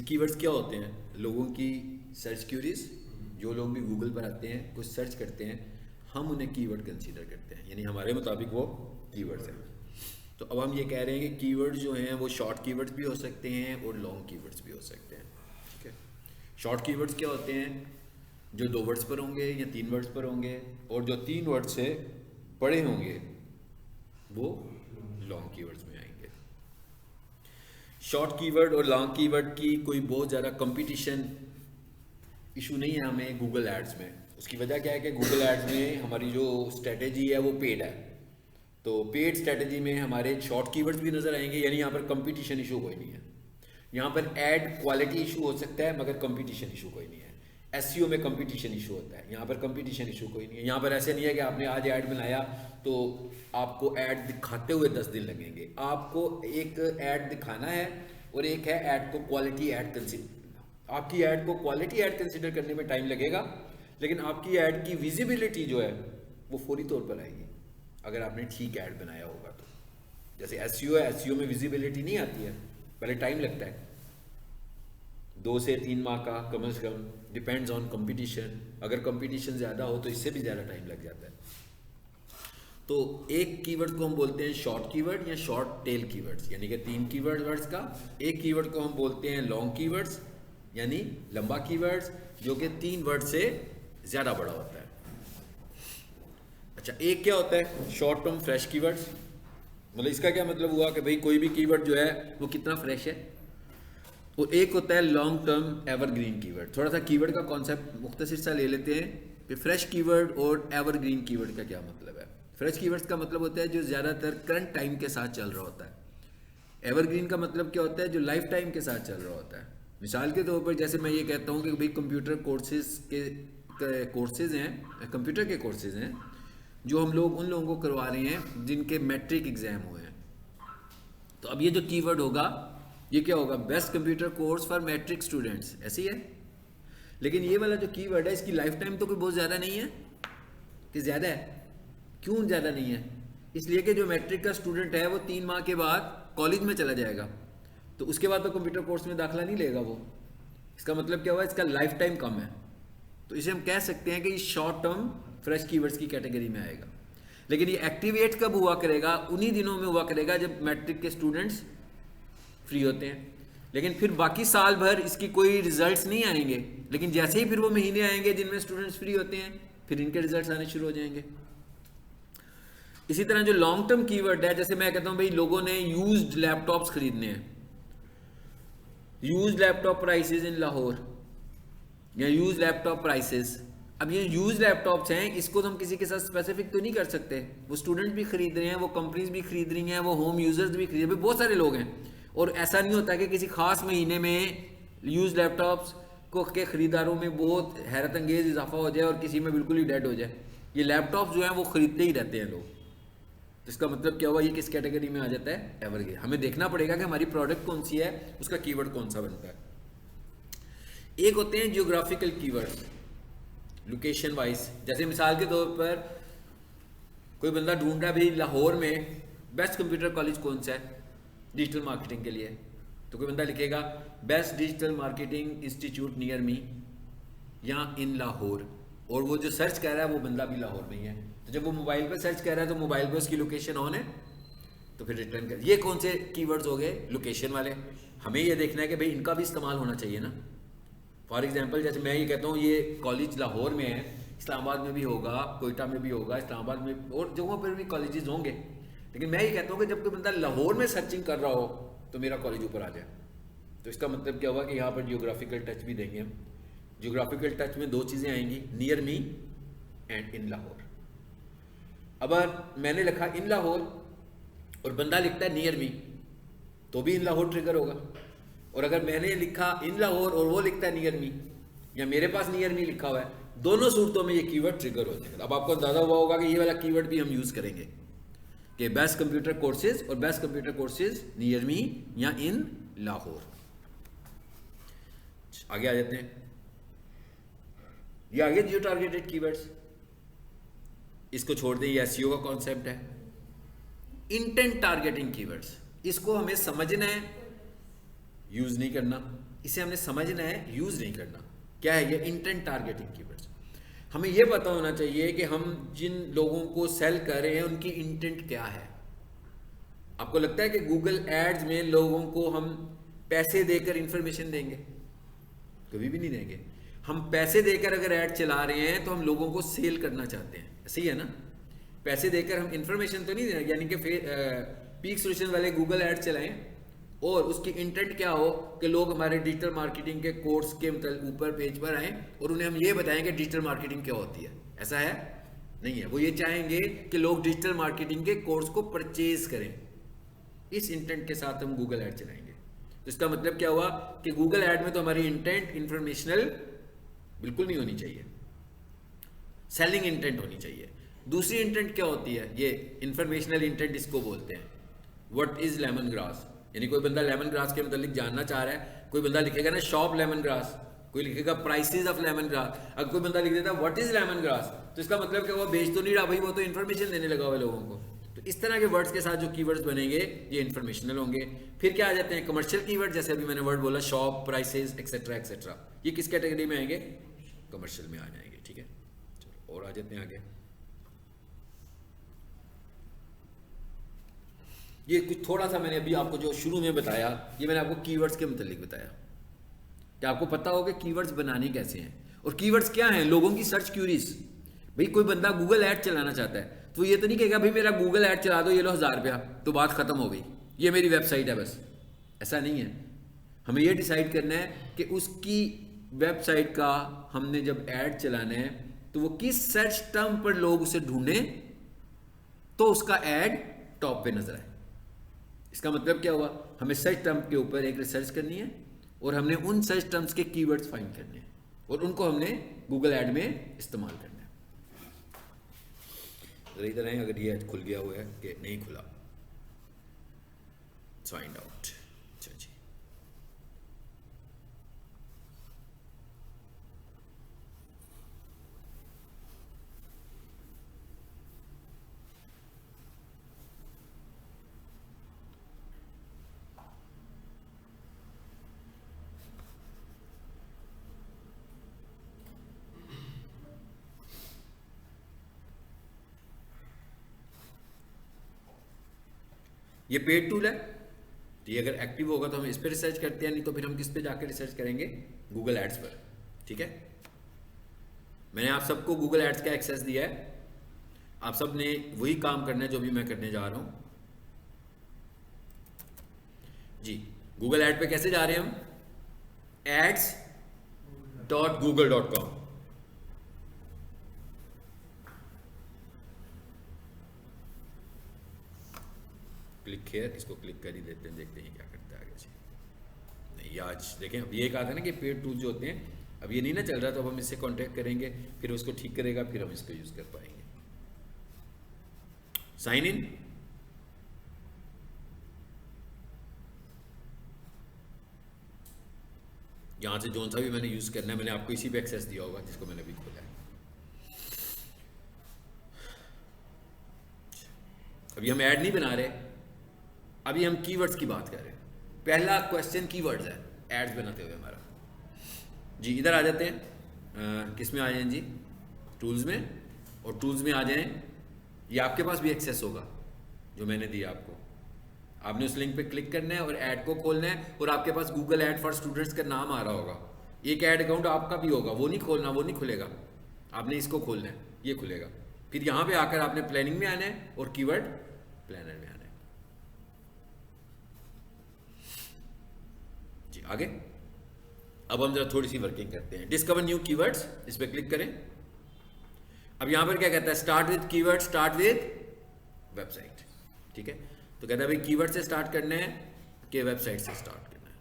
Keywords क्या होते हैं? लोगों की सर्च क्यूरीज, जो लोग भी गूगल पर आते हैं कुछ सर्च करते हैं, हम उन्हें कीवर्ड कंसीडर करते हैं, यानी हमारे मुताबिक वो कीवर्ड्स हैं। तो अब हम ये कह रहे हैं कि कीवर्ड्स जो हैं वो शॉर्ट कीवर्ड्स भी हो सकते हैं और लॉन्ग कीवर्ड्स भी हो सकते हैं। ठीक है, शॉर्ट कीवर्ड्स क्या होते हैं? जो 2 वर्ड्स पर होंगे या 3 वर्ड्स पर होंगे, और जो 3 वर्ड से बड़े होंगे वो लॉन्ग कीवर्ड्स में आएंगे। शॉर्ट कीवर्ड और लॉन्ग कीवर्ड की कोई बहुत ज़्यादा कंपटीशन इशू नहीं है हमें गूगल एड्स में। उसकी वजह क्या है कि गूगल एड्स में हमारी जो स्ट्रेटेजी है वो पेड है, तो पेड स्ट्रेटेजी में हमारे शॉर्ट कीवर्ड्स भी नज़र आएंगे, यानी यहाँ पर कंपटीशन इशू कोई नहीं है। यहाँ पर ऐड क्वालिटी इशू हो सकता है मगर कंपटीशन इशू कोई नहीं है। एसईओ में कंपटीशन इशू होता है, यहाँ पर कंपटीशन इशू कोई नहीं है। यहाँ पर ऐसे नहीं है कि आपने आज ऐड बनाया तो आपको ऐड दिखाते हुए 10 दिन लगेंगे। आपको एक ऐड दिखाना है और एक है ऐड को क्वालिटी ऐड कंसिडर करना। आपकी ऐड को क्वालिटी ऐड कंसिडर करने में टाइम लगेगा, लेकिन आपकी ऐड की विजिबिलिटी जो है वो फौरी तौर पर आएगी अगर आपने ठीक ऐड बनाया होगा तो। जैसे एसईओ है, एसईओ में विजिबिलिटी नहीं आती है, पहले टाइम लगता है 2 से 3 माह का कम से कम, डिपेंड्स ऑन कंपटीशन। अगर कंपटीशन ज़्यादा हो तो इससे भी ज़्यादा टाइम लग जाता है। तो एक कीवर्ड को हम बोलते हैं शॉर्ट कीवर्ड या शॉर्ट टेल कीवर्ड्स, यानी कि 3 कीवर्ड्स का। एक कीवर्ड को हम बोलते हैं लॉन्ग कीवर्ड्स, यानी लंबा कीवर्ड्स जो कि 3 वर्ड से ज़्यादा बड़ा होता है। अच्छा, एक क्या होता है शॉर्ट टर्म फ्रेश कीवर्ड्स, मतलब इसका क्या मतलब हुआ कि भाई कोई भी कीवर्ड जो है वो कितना फ्रेश है। और एक होता है लॉन्ग टर्म एवरग्रीन कीवर्ड। थोड़ा सा कीवर्ड का कॉन्सेप्ट मुख्तसर सा ले लेते हैं कि फ्रेश कीवर्ड और एवरग्रीन कीवर्ड का क्या मतलब है। फ्रेश कीवर्ड्स का मतलब होता है जो ज़्यादातर करंट टाइम के साथ चल रहा होता है। एवरग्रीन का मतलब क्या होता है? जो लाइफ टाइम के साथ चल रहा होता है। मिसाल के तौर पर जैसे मैं ये कहता हूँ कि भाई कंप्यूटर कोर्सेज हैं, कंप्यूटर के कोर्सेज हैं जो हम लोग उन लोगों को करवा रहे हैं जिनके मैट्रिक एग्जाम हुए हैं। तो अब ये जो कीवर्ड होगा ये क्या होगा? Best computer course for matric students, ऐसे ही है। लेकिन ये वाला जो कीवर्ड है इसकी लाइफ टाइम तो कोई बहुत ज़्यादा नहीं है कि ज़्यादा है। क्यों ज़्यादा नहीं है? इसलिए कि जो मैट्रिक का स्टूडेंट है वो 3 माह के बाद कॉलेज में चला जाएगा, तो उसके बाद तो कंप्यूटर कोर्स में दाखिला नहीं लेगा वो। इसका मतलब क्या हुआ? इसका लाइफ टाइम कम है। तो इसे हम कह सकते हैं कि ये शॉर्ट टर्म फ्रेश कीवर्ड्स की कैटेगरी में आएगा। लेकिन ये एक्टिवेट कब हुआ करेगा? उन्हीं दिनों में हुआ करेगा जब मैट्रिक के स्टूडेंट्स फ्री होते हैं। लेकिन फिर बाकी साल भर इसकी कोई रिजल्ट्स नहीं आएंगे, लेकिन जैसे ही फिर वो महीने आएंगे जिनमें स्टूडेंट्स फ्री होते हैं फिर इनके रिजल्ट्स आने शुरू हो जाएंगे। इसी तरह जो लॉन्ग टर्म कीवर्ड है, जैसे मैं कहता हूं भाई लोगों ने यूज्ड लैपटॉप्स खरीदने हैं, used laptop prices in Lahore या यूज लैपटॉप प्राइसेस। अब ये यूज लैपटॉप्स हैं, इसको तो हम किसी के साथ स्पेसिफिक तो नहीं कर सकते। वो स्टूडेंट भी खरीद रहे हैं, वो कंपनीज भी खरीद रही हैं, वो होम यूजर्स भी खरीद रहे हैं, बहुत सारे लोग हैं। और ऐसा नहीं होता कि किसी खास महीने में यूज लैपटॉप्स को के खरीदारों में बहुत हैरत अंगेज इजाफा हो जाए और किसी में बिल्कुल ही डेड हो जाए। ये लैपटॉप जो है वो खरीदते ही रहते हैं लोग। तो इसका मतलब क्या हुआ? ये किस कैटेगरी में आ जाता है? एवरग्रीन। हमें देखना पड़ेगा कि हमारी प्रोडक्ट कौन सी है, उसका कीवर्ड कौन सा बनता है। एक होते हैं जियोग्राफिकल कीवर्ड्स, लोकेशन वाइज। जैसे मिसाल के तौर पर कोई बंदा ढूंढ रहा है भाई लाहौर में बेस्ट कंप्यूटर कॉलेज कौन सा है डिजिटल मार्केटिंग के लिए, तो कोई बंदा लिखेगा best digital marketing institute near me या इन लाहौर, और वो जो सर्च कर रहा है वो बंदा भी लाहौर में ही है। तो जब वो मोबाइल पर सर्च कर रहा है तो मोबाइल पर उसकी लोकेशन ऑन है, तो फिर रिटर्न कर। ये कौन से कीवर्ड्स हो गए? लोकेशन वाले। हमें ये देखना है कि भाई इनका भी इस्तेमाल होना चाहिए ना। फॉर एग्जाम्पल जैसे मैं ये कहता हूँ ये कॉलेज लाहौर में है, इस्लामाबाद में भी होगा, कोयटा में भी होगा, इस्लामाबाद में और जगहों पर भी कॉलेजेस होंगे। लेकिन मैं ये कहता हूँ कि जब कोई बंदा लाहौर में सर्चिंग कर रहा हो तो मेरा कॉलेज ऊपर आ जाए। तो इसका मतलब क्या हुआ कि यहाँ पर जियोग्राफिकल टच भी देंगे हम। जियोग्राफिकल टच में 2 चीज़ें आएंगी, near me and in Lahore. अगर मैंने लिखा इन लाहौर और बंदा लिखता है नियर मी तो भी इन लाहौर ट्रिगर होगा। और अगर मैंने लिखा इन लाहौर और वो लिखता है नियर मी, या मेरे पास नियर मी लिखा हुआ है, दोनों सूरतों में ये कीवर्ड ट्रिगर हो जाएगा। अब आपको अंदाजा हुआ होगा कि ये वाला कीवर्ड भी हम यूज़ करेंगे कि बेस्ट कंप्यूटर कोर्सेज और best computer courses near me या इन लाहौर। आगे आ जाते हैं। ये आगे जियो टारगेटेड कीवर्ड्स, इसको छोड़ दें, ये एसईओ का कॉन्सेप्ट है। इंटेंट टारगेटिंग कीवर्ड्स, इसको हमें समझना है, यूज नहीं करना। इसे हमने समझना है, यूज नहीं करना। क्या है ये? Intent targeting keywords. हमें ये पता होना चाहिए कि हम जिन लोगों को सेल कर रहे हैं उनकी इंटेंट क्या है। आपको लगता है कि गूगल एड्स में लोगों को हम पैसे देकर इंफॉर्मेशन देंगे? कभी भी नहीं देंगे। हम पैसे देकर अगर ऐड चला रहे हैं तो हम लोगों को सेल करना चाहते हैं, सही है ना? पैसे देकर हम इंफॉर्मेशन तो नहीं देना, यानी कि पीक सोल्यूशन वाले गूगल ऐड चलाएं और उसकी इंटेंट क्या हो कि लोग हमारे डिजिटल मार्केटिंग के कोर्स के मतलब ऊपर पेज पर आएँ और उन्हें हम ये बताएं कि डिजिटल मार्केटिंग क्या होती है। ऐसा है? नहीं है। वो ये चाहेंगे कि लोग डिजिटल मार्केटिंग के कोर्स को परचेज करें। इस इंटेंट के साथ हम गूगल ऐड चलाएंगे। तो इसका मतलब क्या हुआ कि गूगल ऐड में तो हमारी इंटेंट इंफॉर्मेशनल बिल्कुल नहीं होनी चाहिए, सेलिंग इंटेंट होनी चाहिए। दूसरी इंटेंट क्या होती है? ये इंफॉर्मेशनल इंटेंट इसको बोलते हैं। व्हाट इज लेमन ग्रास, यानी कोई बंदा लेमन ग्रास के मतलब जानना चाह रहा है। कोई बंदा लिखेगा ना शॉप लेमन ग्रास, कोई लिखेगा प्राइसेस ऑफ लेमन ग्रास। अगर कोई बंदा लिख देता व्हाट इज लेमन ग्रास, तो इसका मतलब क्या? वो बेच तो नहीं रहा भाई, वो तो इन्फॉर्मेशन देने लगा हुआ लोगों को। तो इस तरह के वर्ड्स के साथ जो कीवर्ड्स बनेंगे ये इन्फॉर्मेशनल होंगे। फिर क्या आ जाते हैं? कमर्शियल कीवर्ड, जैसे अभी मैंने वर्ड बोला शॉप, प्राइसेस, एक्सेट्रा एक्सेट्रा। ये किस कैटेगरी में आएंगे? कमर्शियल में आ जाएंगे। ठीक है, चलो और आ जाते हैं आगे। ये कुछ थोड़ा सा मैंने अभी आपको जो शुरू में बताया, ये मैंने आपको कीवर्ड्स के मुतालिक बताया कि आपको पता हो कि कीवर्ड्स बनाने कैसे हैं। और कीवर्ड्स क्या हैं? लोगों की सर्च क्यूरीज। भाई कोई बंदा गूगल ऐड चलाना चाहता है तो ये तो नहीं कहेगा भाई मेरा गूगल ऐड चला दो, ये लो 1000 रुपया, तो बात खत्म हो गई, ये मेरी वेबसाइट है बस। ऐसा नहीं है। हमें ये डिसाइड करना है कि उसकी वेबसाइट का हमने जब ऐड चलाना है तो वो किस सर्च टर्म पर लोग उसे ढूंढें तो उसका ऐड टॉप पे नजर आए। इसका मतलब क्या हुआ? हमें सर्च टर्म के ऊपर एक रिसर्च करनी है और हमने उन सर्च टर्म्स के कीवर्ड्स फाइंड करने हैं और उनको हमने गूगल ऐड में इस्तेमाल करना है। इधर है, अगर ये खुल गया हुआ है कि नहीं खुला, फाइंड आउट। अच्छा जी, ये पेड टूल है तो ये अगर एक्टिव होगा तो हम इस पर रिसर्च करते हैं, नहीं तो फिर हम किस पे जाकर रिसर्च करेंगे? गूगल एड्स पर। ठीक है, मैंने आप सबको गूगल एड्स का एक्सेस दिया है। आप सब ने वही काम करना है जो भी मैं करने जा रहा हूं जी। गूगल एड पे कैसे जा रहे हैं हम? ads.google.com। क्लिक हियर, इसको क्लिक कर ही देते हैं, देखते हैं क्या करता है आगे से। नहीं, आज देखें, अब ये कहा था ना कि पेड टूल जो होते हैं, अब ये नहीं ना चल रहा, तो अब हम इससे कांटेक्ट करेंगे, फिर उसको ठीक करेगा, फिर हम इसको यूज कर पाएंगे। साइन इन, यहां से जो सा भी मैंने यूज करना है, मैंने आपको इसी पे एक्सेस दिया होगा जिसको मैंने अभी खोला है। अभी हम ऐड नहीं बना रहे, अभी हम कीवर्ड्स की बात कर रहे हैं। पहला क्वेश्चन कीवर्ड्स है एड्स बनाते हुए हमारा जी। इधर आ जाते हैं, किस में आ जाएं जी? टूल्स में। और टूल्स में आ जाएं, ये आपके पास भी एक्सेस होगा जो मैंने दिया आपको। आपने उस लिंक पे क्लिक करना है और ऐड को खोलना है और आपके पास गूगल ऐड फॉर स्टूडेंट्स का नाम आ रहा होगा। एक ऐड अकाउंट आपका भी होगा, वो नहीं खोलना, वो नहीं खुलेगा, आपने इसको खोलना है, ये खुलेगा। फिर यहाँ पे आकर आपने प्लानिंग में आना है और कीवर्ड प्लानर में आना है जी। आगे अब हम जरा थोड़ी सी वर्किंग करते हैं। डिस्कवर न्यू कीवर्ड्स, इस पर क्लिक करें। अब यहां पर क्या कहता है? Start with keyword, start with website. ठीक है, तो कहता है भाई कीवर्ड से स्टार्ट करना है कि वेबसाइट से स्टार्ट करना है।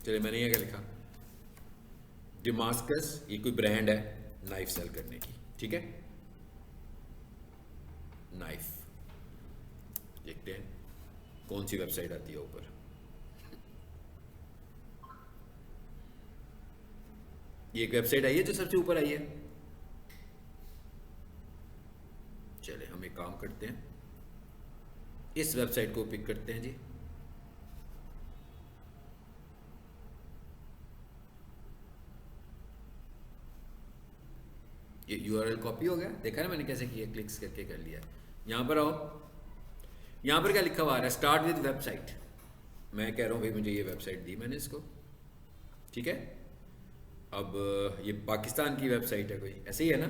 चलिए मैंने ये क्या लिखा, डिमास्कस, ये कोई ब्रांड है नाइफ सेल करने की। ठीक है, नाइफ, देखते हैं कौन सी वेबसाइट आती है ऊपर। ये एक वेबसाइट आई है जो सबसे ऊपर आई है, चले हम एक काम करते हैं, इस वेबसाइट को पिक करते हैं जी। ये यूआरएल कॉपी हो गया, देखा ना मैंने कैसे किया, क्लिक्स करके कर लिया। यहाँ पर आओ, यहाँ पर क्या लिखा हुआ आ रहा है, स्टार्ट विद वेबसाइट। मैं कह रहा हूँ भाई मुझे ये वेबसाइट दी मैंने इसको, ठीक है। अब ये पाकिस्तान की वेबसाइट है कोई, ऐसे ही है ना,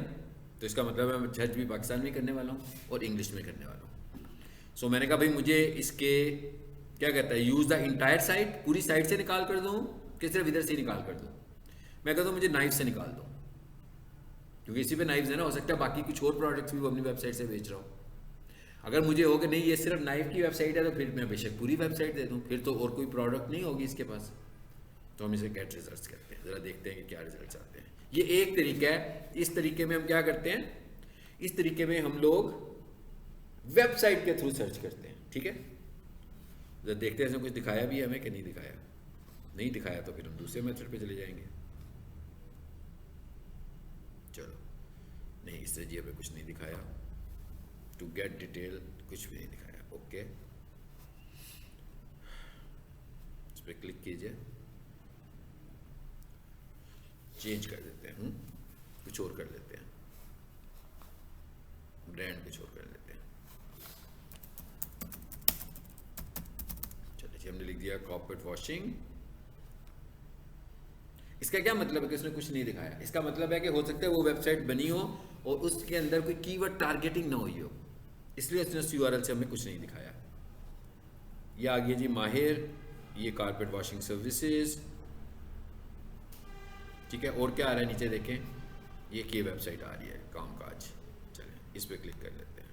तो इसका मतलब मैं सर्च भी पाकिस्तान में करने वाला हूँ और इंग्लिश में करने वाला हूँ। सो मैंने कहा भाई मुझे इसके क्या कहता है, यूज़ द इंटायर साइट, पूरी साइट से निकाल कर दूँ कि सिर्फ इधर से निकाल कर दूँ। मैं कहता हूँ मुझे नाइफ से निकाल दो, क्योंकि इसी पे नाइफ है ना, हो सकता है बाकी कुछ और प्रोडक्ट्स भी वो अपनी वेबसाइट से बेच रहा हूँ। अगर मुझे हो कि नहीं ये सिर्फ नाइफ की वेबसाइट है तो फिर मैं बेशक पूरी वेबसाइट दे दूँ, फिर तो और कोई प्रोडक्ट नहीं होगी इसके पास। तो हम इसे गेट रिजल्ट्स करते हैं, ज़रा देखते हैं कि क्या रिजल्ट्स आते हैं। ये एक तरीका है। इस तरीके में हम क्या करते हैं, इस तरीके में हम लोग वेबसाइट के थ्रू सर्च करते हैं, ठीक है। जब देखते हैं इसमें कुछ दिखाया भी है हमें कि नहीं दिखाया, नहीं दिखाया तो फिर हम दूसरे मेथड पे चले जाएंगे। चलो नहीं, इससे जी हमें कुछ नहीं दिखाया, टू गेट डिटेल कुछ भी नहीं दिखाया, ओके। इस पर क्लिक कीजिए, चेंज कर देते हैं, कुछ और कर लेते हैं, ब्रांड कुछ और कर लेते हैं। चलिए जी, हमने लिख दिया कार्पेट वॉशिंग। इसका क्या मतलब है कि उसने कुछ नहीं दिखाया, इसका मतलब है कि हो सकता है वो वेबसाइट बनी हो और उसके अंदर कोई कीवर्ड टारगेटिंग ना हुई हो, इसलिए उसने उस यूआरएल से हमें कुछ नहीं दिखाया। ये आ गया जी माहिर, ये कारपेट वॉशिंग सर्विसेज, ठीक है। और क्या आ रहा है नीचे देखें, ये की वेबसाइट आ रही है कामकाज। चलें इस पर क्लिक कर लेते हैं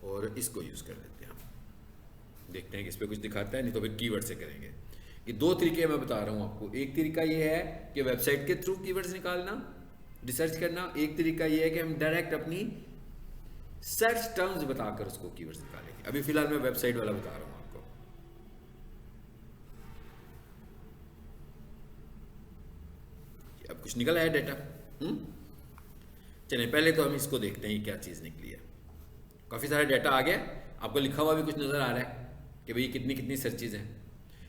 और इसको यूज़ कर लेते हैं हम, देखते हैं कि इस पर कुछ दिखाता है, नहीं तो फिर कीवर्ड से करेंगे। ये दो तरीके मैं बता रहा हूँ आपको। एक तरीका ये है कि वेबसाइट के थ्रू कीवर्ड्स निकालना, रिसर्च करना। एक तरीका ये है कि हम डायरेक्ट अपनी सर्च टर्म्स बताकर उसको कीवर्ड्स निकालेंगे। अभी फिलहाल मैं वेबसाइट वाला बता रहा हूँ आपको। अब कुछ निकल आया डाटा, चलिए पहले तो हम इसको देखते हैं क्या चीज़ निकली है। काफ़ी सारा डाटा आ गया, आपको लिखा हुआ भी कुछ नज़र आ रहा है कि भाई कितनी कितनी सर्चेज हैं।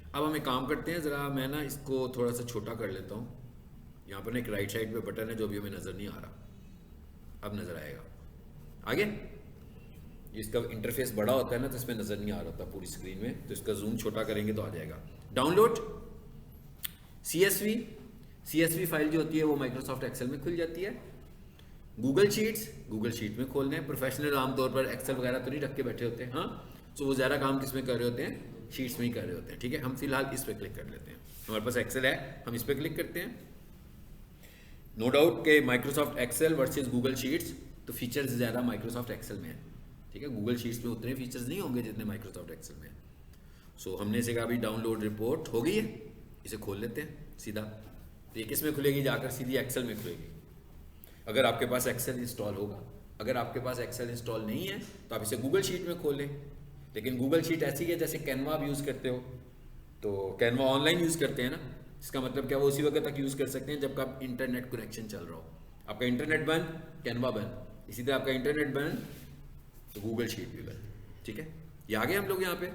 अब हम एक काम करते हैं, ज़रा मैं ना इसको थोड़ा सा छोटा कर लेता हूँ। यहाँ पर ना एक राइट साइड पे बटन है जो अभी हमें नज़र नहीं आ रहा, अब नज़र आएगा। आगे इसका इंटरफेस बड़ा होता है ना तो इसमें नज़र नहीं आ रहा होता पूरी स्क्रीन में, तो इसका जूम छोटा करेंगे तो आ जाएगा। डाउनलोड CSV फाइल जो होती है वो माइक्रोसॉफ्ट एक्सेल में खुल जाती है। गूगल शीट में खोलने हैं। प्रोफेशनल आमतौर पर एक्सेल वगैरह तो नहीं रख के बैठे होते हैं, हाँ, तो वो ज़्यादा काम किस में कर रहे होते हैं, शीट्स में ही कर रहे होते हैं, ठीक है। हम फिलहाल इस पर क्लिक कर लेते हैं, हमारे पास एक्सेल है, हम इस पर क्लिक करते हैं। नो डाउट के Microsoft Excel versus Google Sheets, तो फीचर्स ज़्यादा माइक्रोसॉफ्ट एक्सेल में है, ठीक है। गूगल शीट्स में उतने फीचर्स नहीं होंगे जितने माइक्रोसॉफ्ट एक्सेल में। सो हमने इसे कहा अभी डाउनलोड रिपोर्ट हो गई है, इसे खोल लेते हैं सीधा। तो ये किस में खुलेगी, जाकर सीधी एक्सेल में खुलेगी, अगर आपके पास एक्सेल इंस्टॉल होगा। अगर आपके पास एक्सेल इंस्टॉल नहीं है तो आप इसे गूगल शीट में खोलें। लेकिन गूगल शीट ऐसी है जैसे कैनवा आप यूज़ करते हो, तो कैनवा ऑनलाइन यूज़ करते हैं ना, इसका मतलब क्या, वो उसी वक्त तक यूज़ कर सकते हैं जब आप इंटरनेट कनेक्शन चल रहा हो। आपका इंटरनेट बंद, कैनवा बंद, इसी तरह आपका इंटरनेट बंद तो गूगल शीट भी बंद, ठीक है। ये आ गए हम लोग यहाँ पे,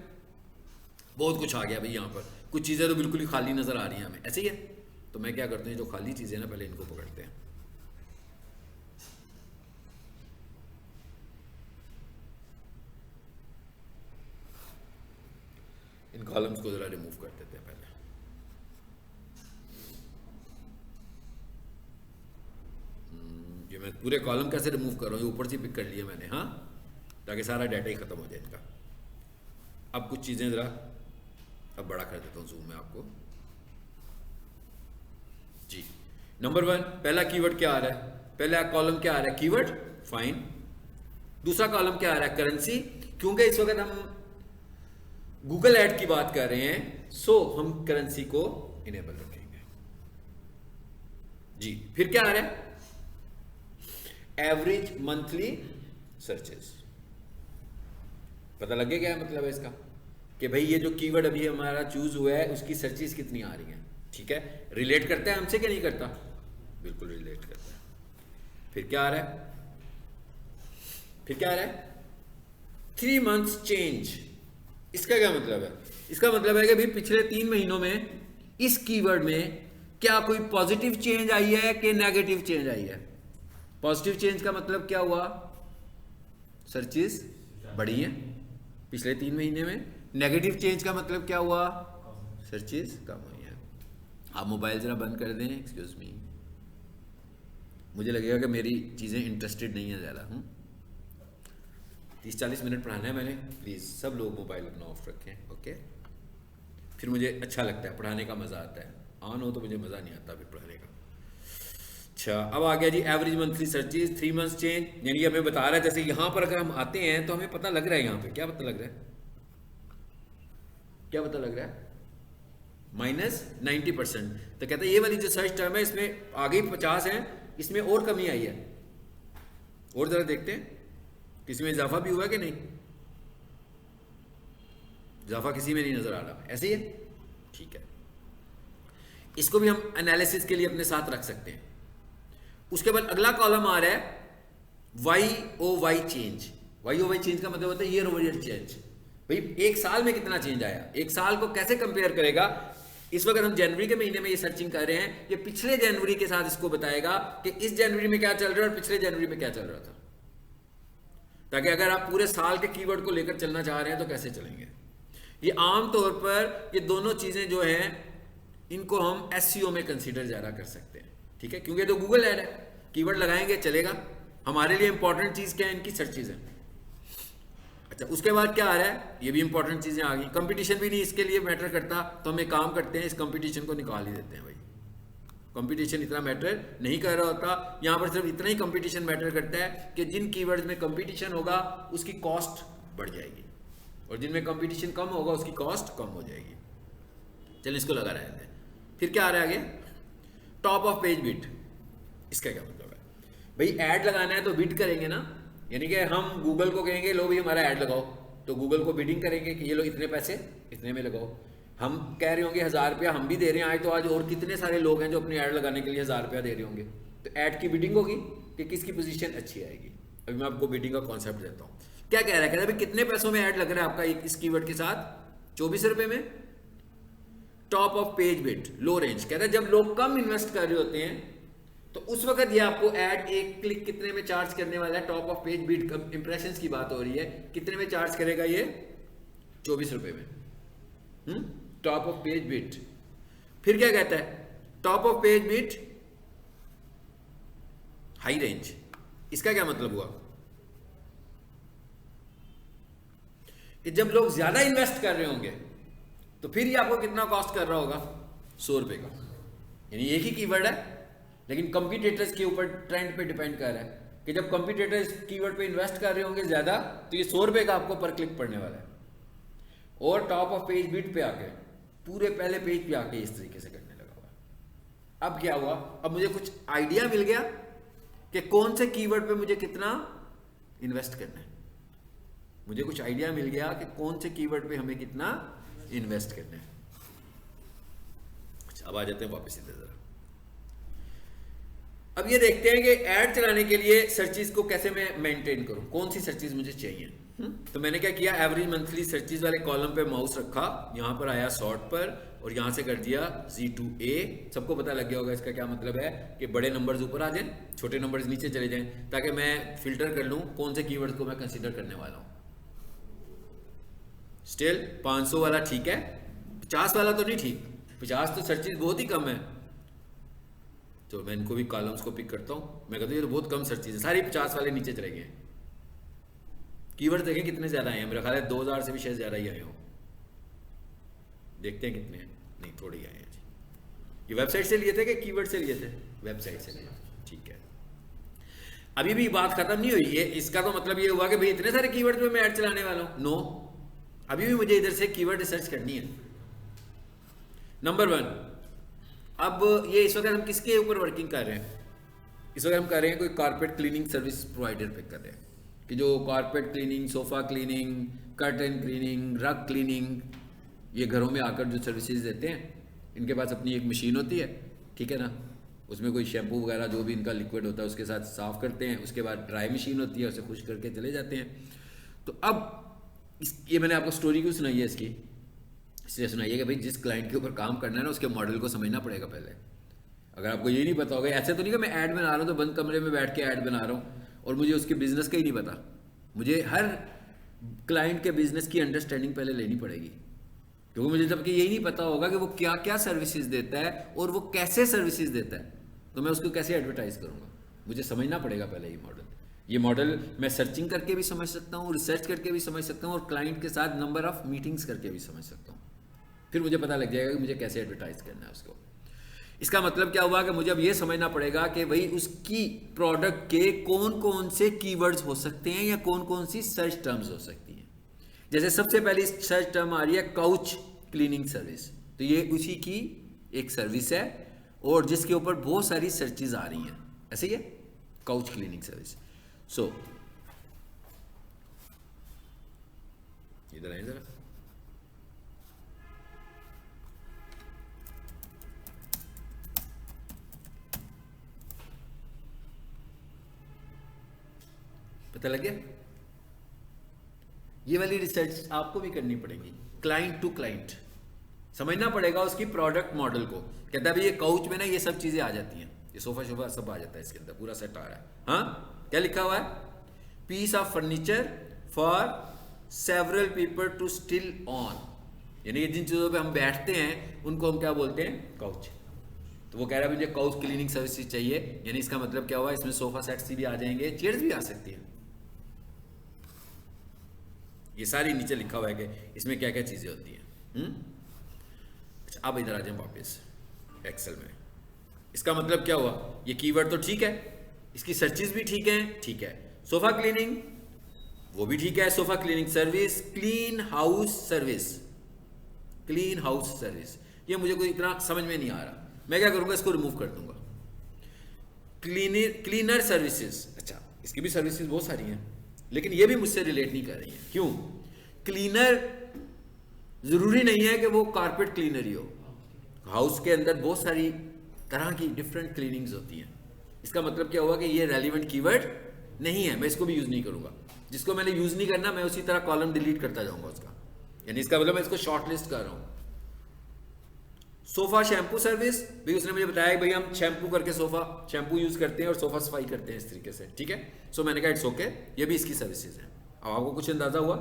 बहुत कुछ आ गया भाई। यहाँ पर कुछ चीज़ें तो बिल्कुल ही खाली नज़र आ रही हैं हमें, ऐसे ही है। तो मैं क्या करते हैं, जो खाली चीज़ें ना पहले इनको पकड़ते हैं। इन कॉलम्स को ज़रा रिमूव कर देते हैं पहले। ये मैं पूरे कॉलम कैसे रिमूव कर रहा हूँ, ऊपर से पिक कर लिया मैंने, हाँ, ताकि सारा डाटा ही ख़त्म हो जाए इनका। अब कुछ चीज़ें ज़रा अब बड़ा कर देता हूँ जूम में आपको जी। नंबर 1, पहला कीवर्ड क्या आ रहा है, पहला कॉलम क्या आ रहा है, कीवर्ड, फाइन। दूसरा कॉलम क्या आ रहा है, करेंसी, क्योंकि इस वक्त हम गूगल ऐड की बात कर रहे हैं, सो हम करेंसी को इनेबल रखेंगे जी। फिर क्या आ रहा है, एवरेज मंथली सर्चेस। पता लगे क्या मतलब है इसका, कि भाई ये जो कीवर्ड अभी हमारा चूज हुआ है उसकी सर्चेस कितनी आ रही हैं, ठीक है। रिलेट करता है हमसे क्या नहीं करता, बिल्कुल रिलेट करता है। फिर क्या आ रहा है, फिर क्या आ रहा है, 3 months चेंज। इसका क्या मतलब है, इसका मतलब है कि भाई पिछले 3 महीनों में इस कीवर्ड में क्या कोई पॉजिटिव चेंज आई है कि नेगेटिव चेंज आई है। पॉजिटिव चेंज का मतलब क्या हुआ, सर्चेस बढ़ी हैं पिछले 3 महीने में। नेगेटिव चेंज का मतलब क्या हुआ, सर्चेस कम हुई हैं। आप मोबाइल जरा बंद कर दें, एक्सक्यूज मी, मुझे लगेगा कि मेरी चीज़ें इंटरेस्टेड नहीं है ज़्यादा। 30-40 मिनट पढ़ाना है मैंने, प्लीज़ सब लोग मोबाइल अपना ऑफ रखें, ओके। फिर मुझे अच्छा लगता है, पढ़ाने का मज़ा आता है, ऑन हो तो मुझे मज़ा नहीं आता फिर पढ़ाने का। अच्छा, अब आ गया जी average monthly searches 3 months change, यानी हमें बता रहा है, जैसे यहाँ पर अगर हम आते हैं तो हमें पता लग रहा है, यहाँ पे क्या पता लग रहा है, क्या पता लग रहा है, -90%। तो कहते हैं ये वाली जो सर्च टर्म है इसमें आगे 50 है, इसमें और कमी आई है, और ज़रा देखते हैं किसी में इजाफा भी हुआ कि नहीं, इजाफा किसी में नहीं नजर आ रहा, ऐसे ही है, ठीक है। इसको भी हम एनालिसिस के लिए अपने साथ रख सकते हैं। उसके बाद अगला कॉलम आ रहा है YOY चेंज। YOY चेंज का मतलब होता है ईयर ओवर ईयर चेंज। भाई एक साल में कितना चेंज आया, एक साल को कैसे कंपेयर करेगा। इस वक्त हम जनवरी के महीने में ये सर्चिंग कर रहे हैं, ये पिछले जनवरी के साथ इसको बताएगा कि इस जनवरी में क्या चल रहा है और पिछले जनवरी में क्या चल रहा था, ताकि अगर आप पूरे साल के कीवर्ड को लेकर चलना चाह रहे हैं तो कैसे चलेंगे। ये आम तौर पर ये दोनों चीजें जो हैं इनको हम SEO में कंसीडर ज़्यादा कर सकते हैं, ठीक है, क्योंकि तो गूगल ऐड है, कीवर्ड लगाएंगे चलेगा। हमारे लिए इंपॉर्टेंट चीज़ क्या है, इनकी सर्चेज है। अच्छा, उसके बाद क्या आ रहा है, ये भी इंपॉर्टेंट चीज़ें आ गई। कंपटीशन भी नहीं इसके लिए मैटर करता, तो हम एक काम करते हैं, इस कंपटीशन को निकाल ही देते हैं। भाई कंपटीशन इतना मैटर नहीं कर रहा होता, यहाँ पर सिर्फ इतना ही कंपटीशन मैटर करता है कि जिन कीवर्ड्स में कंपटीशन होगा उसकी कॉस्ट बढ़ जाएगी, और जिनमें कंपटीशन कम होगा उसकी कॉस्ट कम हो जाएगी। चलिए इसको लगा रहे हैं। फिर क्या आ रहा है आगे, टॉप ऑफ पेज बिट। इसका क्या मतलब है, भाई ऐड लगाना है तो बिड करेंगे ना, यानी कि हम गूगल को कहेंगे लो भाई हमारा ऐड लगाओ, तो गूगल को बिडिंग करेंगे कि ये लो इतने पैसे इतने में लगाओ। हम कह रहे होंगे 1000 रुपया हम भी दे रहे हैं आज, तो आज और कितने सारे लोग हैं जो अपनी ऐड लगाने के लिए 1000 रुपया दे रहे होंगे, तो ऐड की बिडिंग होगी कि किसकी पोजीशन अच्छी आएगी। अभी मैं आपको बिडिंग का कॉन्सेप्ट देता हूँ। क्या कह रहा है, कह रहा है भाई कितने पैसों में ऐड लग रहा है आपका इस कीवर्ड के साथ, 24 रुपये में। Top of page bit low range, कहता है जब लोग कम इन्वेस्ट कर रहे होते हैं तो उस वक्त ये आपको ऐड एक क्लिक कितने में चार्ज करने वाला है। Top of page bit impressions की बात हो रही है, कितने में चार्ज करेगा ये, 24 रुपये में। Top of page bit. फिर क्या कहता है, top of page bit high range. इसका क्या मतलब हुआ कि जब लोग ज्यादा इन्वेस्ट कर रहे होंगे तो फिर ये आपको कितना कॉस्ट कर रहा होगा, 100 रुपये का। यानी एक ही कीवर्ड है लेकिन कंपटीटर्स के ऊपर ट्रेंड पे डिपेंड कर रहा है कि जब कंपटीटर्स कीवर्ड पे इन्वेस्ट कर रहे होंगे ज्यादा तो ये 100 रुपये का आपको पर क्लिक पड़ने वाला है। और टॉप ऑफ पेज बिट पे आके पूरे पहले पेज पे आके इस तरीके से करने लगा हुआ। अब क्या हुआ, अब मुझे कुछ आइडिया मिल गया कि कौन से कीवर्ड पे मुझे कितना इन्वेस्ट करना है। मुझे कुछ आइडिया मिल गया कि कौन से कीवर्ड पे हमें कितना इन्वेस्ट करना है। अब आ जाते हैं वापस इधर जरा। अब ये देखते हैं कि ऐड चलाने के लिए सर्चेज को कैसे मैं मेंटेन करूं, कौन सी सर्चेज मुझे चाहिए। तो मैंने क्या किया, एवरेज मंथली सर्चेज वाले कॉलम पे माउस रखा, यहां पर आया सॉर्ट पर और यहां से कर दिया Z2A। सबको पता लग गया होगा इसका क्या मतलब है कि बड़े नंबर्स ऊपर आ जाएं, छोटे नंबर्स नीचे चले जाएं, ताकि मैं फिल्टर कर लूं कौन से कीवर्ड्स को मैं कंसीडर करने वाला हूं। स्टिल 500 वाला ठीक है, 50 वाला तो नहीं ठीक, 50 तो सर्चेज बहुत ही कम है। तो मैं इनको भी कॉलम्स को पिक करता हूं, मैं कहता हूं ये तो बहुत कम सर्चेज है, सारी 50 वाले नीचे चले गए। कीवर्ड देखें कितने ज्यादा आए हैं, मेरा ख्याल है 2000 से भी शायद ज्यादा ही आए हो। देखते हैं कितने हैं, नहीं थोड़े ही आए हैं जी। ये वेबसाइट से लिए थे कि कीवर्ड से लिए थे, वेबसाइट से लिए, ठीक है। अभी भी बात खत्म नहीं हुई है, इसका तो मतलब ये हुआ कि भाई इतने सारे कीवर्ड में मैं ऐड चलाने वाला हूं, नो, अभी भी मुझे इधर से कीवर्ड रिसर्च करनी है। नंबर 1, अब ये इस वक्त हम किसके ऊपर वर्किंग कर रहे हैं, इस वक्त हम कर रहे हैं कोई कारपेट क्लीनिंग सर्विस प्रोवाइडर पे कर रहे हैं कि जो carpet cleaning, sofa cleaning, curtain cleaning, रग क्लीनिंग, ये घरों में आकर जो सर्विसेज देते हैं, इनके पास अपनी एक मशीन होती है, ठीक है ना, उसमें कोई शैम्पू वगैरह जो भी इनका लिक्विड होता है उसके साथ साफ़ करते हैं, उसके बाद ड्राई मशीन होती है, उसे खुश करके चले जाते हैं। तो अब ये मैंने आपको स्टोरी क्यों सुनाई है इसकी, इसलिए सुनाई है कि भाई जिस क्लाइंट के ऊपर काम करना है ना उसके मॉडल को समझना पड़ेगा पहले। अगर आपको ये नहीं पता होगा, ऐसे तो नहीं कि मैं ऐड बना रहा हूँ तो बंद कमरे में बैठ के ऐड बना रहा हूँ और मुझे उसके बिजनेस का ही नहीं पता। मुझे हर क्लाइंट के बिजनेस की अंडरस्टैंडिंग पहले लेनी पड़ेगी, क्योंकि मुझे जब कि यही नहीं पता होगा कि वो क्या क्या सर्विसेज देता है और वो कैसे सर्विसेज देता है, तो मैं उसको कैसे एडवर्टाइज करूँगा। मुझे समझना पड़ेगा पहले ये मॉडल मैं सर्चिंग करके भी समझ सकता हूँ, रिसर्च करके भी समझ सकता हूँ और क्लाइंट के साथ नंबर ऑफ मीटिंग्स करके भी समझ सकता हूँ। फिर मुझे पता लग जाएगा कि मुझे कैसे एडवर्टाइज करना है उसको। इसका मतलब क्या हुआ कि मुझे अब ये समझना पड़ेगा कि भाई उसकी प्रोडक्ट के कौन कौन से कीवर्ड्स हो सकते हैं या कौन कौन सी सर्च टर्म्स हो सकती हैं। जैसे सबसे पहली सर्च टर्म आ रही है काउच क्लीनिंग सर्विस, तो ये उसी की एक सर्विस है और जिसके ऊपर बहुत सारी सर्चेज आ रही हैं, ऐसे ही है काउच क्लीनिंग सर्विस। सो इधर आए जरा, पता लग गया। ये वाली रिसर्च आपको भी करनी पड़ेगी, क्लाइंट टू क्लाइंट समझना पड़ेगा उसकी प्रोडक्ट मॉडल को। कहता है भाई ये काउच में ना ये सब चीजें आ जाती हैं, ये सोफा शोफा सब आ जाता है, इसके अंदर पूरा सेट आ रहा है। हाँ, क्या लिखा हुआ है, piece of furniture for several people to still on, यानी जिन चीजों पे हम बैठते हैं उनको हम क्या बोलते हैं, काउच। तो वो कह रहा है मुझे काउच क्लीनिंग सर्विसेज चाहिए, यानी इसका मतलब क्या हुआ, इसमें सोफा सेट्स भी आ जाएंगे, चेयर्स भी आ सकती हैं। ये सारी नीचे लिखा हुआ है कि इसमें क्या क्या चीजें होती हैं। अच्छा, अब इधर आ जाए वापस एक्सेल में। इसका मतलब क्या हुआ, ये कीवर्ड तो ठीक है, इसकी सर्चेज भी ठीक है। सोफा क्लीनिंग वो भी ठीक है, sofa cleaning service, clean house service, ये मुझे कोई इतना समझ में नहीं आ रहा। मैं क्या करूंगा, इसको रिमूव कर दूंगा। क्लीनर सर्विसेज, अच्छा इसकी भी सर्विसेज बहुत सारी हैं, लेकिन ये भी मुझसे रिलेट नहीं कर रही है। क्यों, क्लीनर जरूरी नहीं है कि वो कारपेट क्लीनर ही हो, हाउस के अंदर बहुत सारी तरह की डिफरेंट क्लीनिंग्स होती हैं। इसका मतलब क्या हुआ कि ये रेलिवेंट कीवर्ड नहीं है, मैं इसको भी यूज नहीं करूंगा। जिसको मैंने यूज नहीं करना मैं उसी तरह कॉलम डिलीट करता जाऊंगा उसका, यानी इसका मतलब मैं इसको शॉर्ट लिस्ट कर रहा हूं। सोफा शैम्पू सर्विस, भाई उसने मुझे बताया भाई हम शैम्पू करके सोफा शैम्पू यूज करते हैं और सोफा सफाई करते हैं इस तरीके से, ठीक है। सो मैंने कहा इट्स ओके, ये भी इसकी सर्विसेज है। अब आपको कुछ अंदाजा हुआ।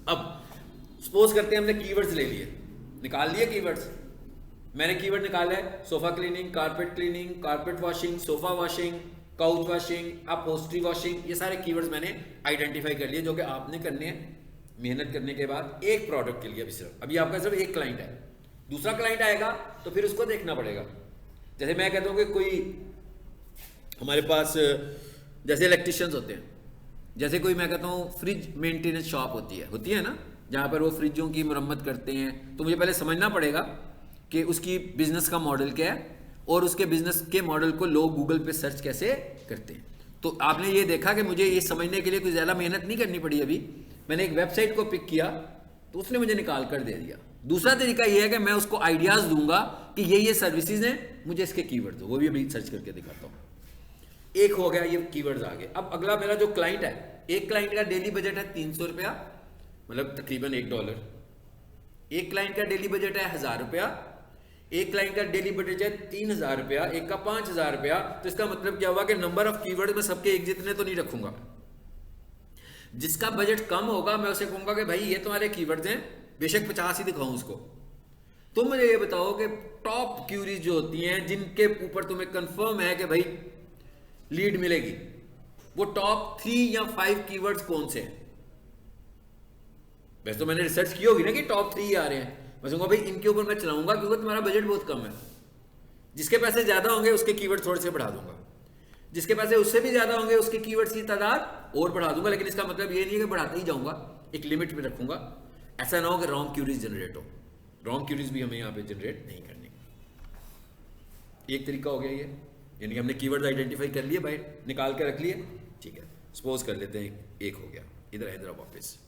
अब सपोज करते हैं हमने कीवर्ड्स ले लिए, निकाल लिए कीवर्ड्स, मैंने कीवर्ड निकाला है sofa cleaning, carpet washing, sofa washing, couch washing, upholstery washing, ये सारे कीवर्ड्स मैंने आइडेंटिफाई कर लिए, जो कि आपने करने हैं मेहनत करने के बाद एक प्रोडक्ट के लिए। अभी सिर्फ अभी आपका सिर्फ एक क्लाइंट है, दूसरा क्लाइंट आएगा तो फिर उसको देखना पड़ेगा। जैसे मैं कहता हूँ कि कोई हमारे पास जैसे इलेक्ट्रिशियंस होते हैं, जैसे कोई मैं कहता हूँ फ्रिज मेंटेनेंस शॉप होती है ना, जहाँ पर वो फ्रिजों की मरम्मत करते हैं, तो मुझे पहले समझना पड़ेगा कि उसकी बिजनेस का मॉडल क्या है और उसके बिजनेस के मॉडल को लोग गूगल पे सर्च कैसे करते हैं। तो आपने ये देखा कि मुझे ये समझने के लिए कोई ज़्यादा मेहनत नहीं करनी पड़ी। अभी मैंने एक वेबसाइट को पिक किया तो उसने मुझे निकाल कर दे दिया। दूसरा तरीका ये है कि मैं उसको आइडियाज दूंगा कि ये सर्विसेज हैं, मुझे इसके कीवर्ड दो, वो भी अभी सर्च करके दिखाता हूँ। एक हो गया, ये कीवर्ड्स आ गए। अब अगला मेरा जो क्लाइंट है, एक क्लाइंट का डेली बजट है 300 रुपया, मतलब तकरीबन $1। एक क्लाइंट का डेली बजट है 1000 रुपया, एक क्लाइंट का डेली बजट है 3000 रुपया, एक का 5000 रुपया। तो इसका मतलब क्या हुआ कि नंबर ऑफ कीवर्ड में सबके एक जितने तो नहीं रखूंगा। जिसका बजट कम होगा मैं उसे कहूंगा कि भाई ये तुम्हारे कीवर्ड्स हैं, बेशक 50 ही दिखाऊं उसको। तुम मुझे ये बताओ कि टॉप क्यूरीज जो होती हैं जिनके ऊपर तुम्हें कंफर्म है कि भाई लीड मिलेगी, वो टॉप 3 या 5 कीवर्ड्स कौन से हैं। वैसे तो मैंने रिसर्च की होगी ना कि टॉप 3 आ रहे हैं, मैं कहूंगा भाई इनके ऊपर मैं चलाऊंगा क्योंकि तुम्हारा बजट बहुत कम है। जिसके पैसे ज्यादा होंगे उसके कीवर्ड थोड़े से बढ़ा दूंगा, जिसके पैसे उससे भी ज्यादा होंगे उसके कीवर्ड्स की तादाद और बढ़ा दूंगा। लेकिन इसका मतलब ये नहीं है कि बढ़ाते ही जाऊंगा, एक लिमिट में रखूंगा। ऐसा ना हो कि रॉन्ग क्यूरीज जनरेट हो। रॉन्ग क्यूरीज भी हमें यहाँ पे जनरेट नहीं करनी। एक तरीका हो गया ये, यानी कि हमने कीवर्ड आइडेंटिफाई कर लिए, भाई निकाल के रख लिए, ठीक है। सपोज कर लेते हैं एक हो गया। इधर आए जरा वापस,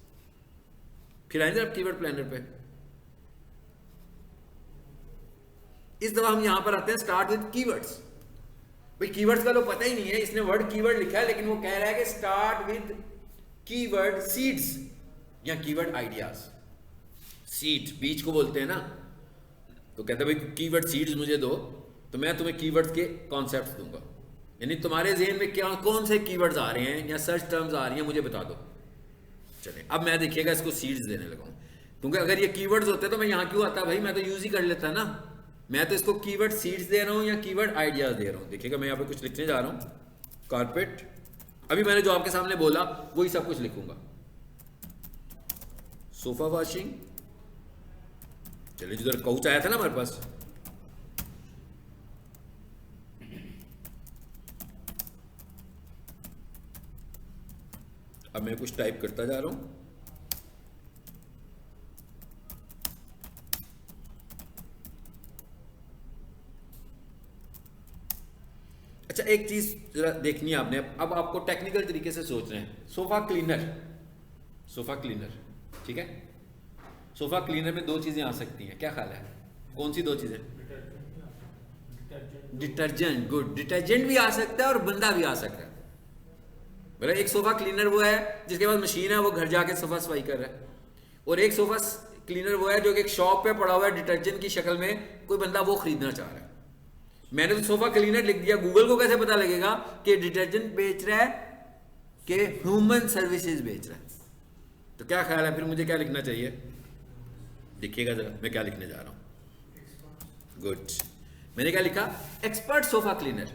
फिर आए जरा कीवर्ड प्लानर पे। इस दफा हम यहां पर आते हैं स्टार्ट विद कीवर्ड्स। भाई कीवर्ड्स का तो पता ही नहीं है, इसने वर्ड कीवर्ड लिखा है लेकिन वो कह रहा है कि स्टार्ट विद कीवर्ड सीड्स या कीवर्ड आइडियाज। सीड बीज को बोलते हैं ना, तो कहते हैं भाई कीवर्ड सीड्स मुझे दो तो मैं तुम्हें कीवर्ड्स के कॉन्सेप्ट्स दूंगा, यानी तुम्हारे ज़हन में क्या कौन से कीवर्ड्स आ रहे हैं या सर्च टर्म्स आ रही हैं मुझे बता दो। चले अब मैं देखिएगा इसको सीड्स देने लगा हूं, क्योंकि अगर ये कीवर्ड्स होते तो मैं यहाँ क्यों आता भाई, मैं तो यूज ही कर लेता ना। मैं तो इसको कीवर्ड सीड्स दे रहा हूँ या कीवर्ड आइडियाज दे रहा हूँ। देखिएगा मैं यहाँ पे कुछ लिखने जा रहा हूँ, कारपेट, अभी मैंने जो आपके सामने बोला वही सब कुछ लिखूंगा। सोफा वॉशिंग, चलिए जिधर काउच आया था ना हमारे पास, अब मैं कुछ टाइप करता जा रहा हूं। अच्छा एक चीज जरा देखनी है आपने, अब आपको टेक्निकल तरीके से सोच रहे हैं। सोफा क्लीनर, सोफा क्लीनर, ठीक है, सोफा क्लीनर में दो चीजें आ सकती हैं, क्या ख्याल है? कौन सी दो चीजें? डिटर्जेंट, गुड, डिटर्जेंट भी आ सकता है और बंदा भी आ सकता है। बोला एक सोफा क्लीनर वो है जिसके पास मशीन है, वो घर जाके सोफा सफाई कर रहा है, और एक सोफा क्लीनर वो है जो कि एक शॉप पे पड़ा हुआ है डिटर्जेंट की शक्ल में, कोई बंदा वो खरीदना चाह रहा है। मैंने तो सोफा क्लीनर लिख दिया, गूगल को कैसे पता लगेगा कि डिटर्जेंट बेच रहा है कि ह्यूमन सर्विसेज बेच रहा है? तो क्या ख्याल है फिर मुझे क्या लिखना चाहिए? देखिएगा जरा मैं क्या लिखने जा रहा हूं। गुड, मैंने क्या लिखा? Expert sofa cleaner.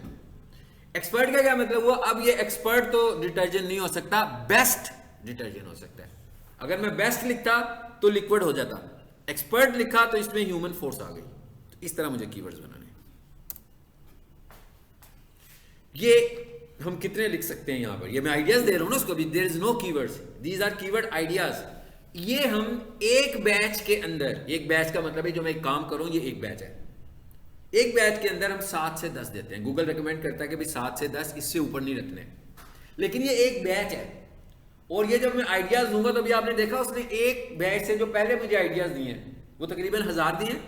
एक्सपर्ट का क्या मतलब हुआ? अब ये एक्सपर्ट तो डिटर्जेंट नहीं हो सकता, बेस्ट डिटर्जेंट हो सकता है। अगर मैं बेस्ट लिखता तो लिक्विड हो जाता, एक्सपर्ट लिखा तो इसमें ह्यूमन फोर्स आ गई। तो इस तरह मुझे कीवर्ड्स बनाने। ये हम कितने लिख सकते हैं यहां पर? ये मैं आइडियाज दे रहा हूं ना उसको भी, there is no keywords, these are keyword ideas. ये हम एक बैच के अंदर, एक बैच का मतलब है जो मैं एक काम करूं, ये एक बैच है, एक बैच के अंदर हम 7 से 10 देते हैं। गूगल रेकमेंड करता है कि भाई 7 से 10, इससे ऊपर नहीं रखने, लेकिन ये एक बैच है। और ये जब मैं आइडियाज दूंगा तो अभी आपने देखा उसने एक बैच से जो पहले मुझे आइडियाज दिए हैं वो तकरीबन 1000 दिए,